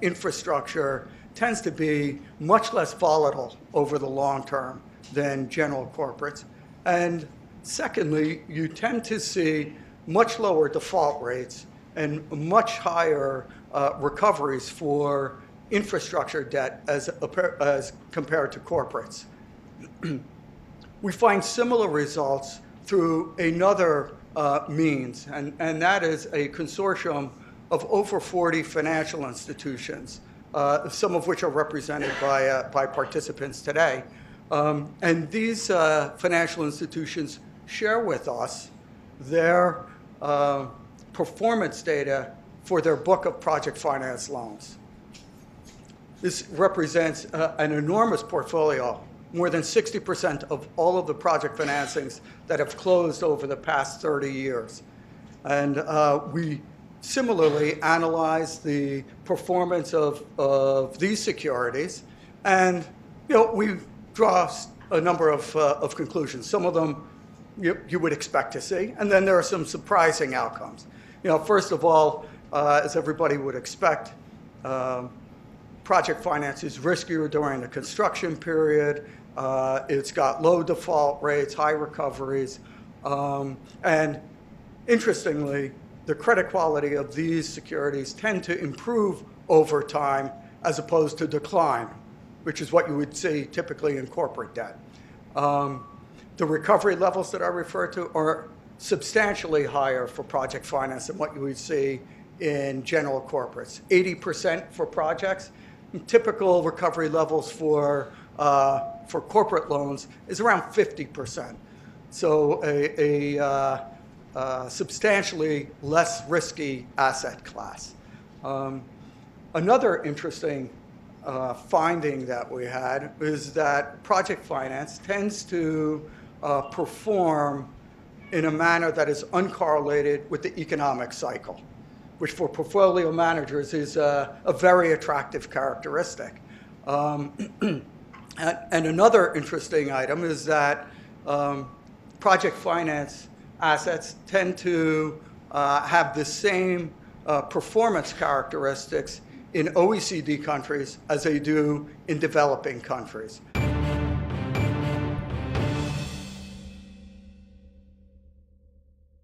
infrastructure tends to be much less volatile over the long term than general corporates. And secondly, you tend to see much lower default rates and much higher recoveries for infrastructure debt as compared to corporates. We find similar results through another means, and that is a consortium of over 40 financial institutions, some of which are represented by participants today. And these financial institutions share with us their performance data for their book of project finance loans. This represents an enormous portfolio, more than 60% of all of the project financings that have closed over the past 30 years. And we similarly analyze the performance of these securities, and we draw a number of conclusions. Some of them you would expect to see, and then there are some surprising outcomes. First of all, as everybody would expect, project finance is riskier during the construction period. It's got low default rates, high recoveries, and interestingly, the credit quality of these securities tend to improve over time as opposed to decline, which is what you would see typically in corporate debt. The recovery levels that I refer to are substantially higher for project finance than what you would see in general corporates. 80% for projects. Typical recovery levels for corporate loans is around 50%. So a substantially less risky asset class. Another interesting finding that we had is that project finance tends to perform in a manner that is uncorrelated with the economic cycle, which for portfolio managers is a very attractive characteristic. And another interesting item is that project finance assets tend to have the same performance characteristics in OECD countries as they do in developing countries.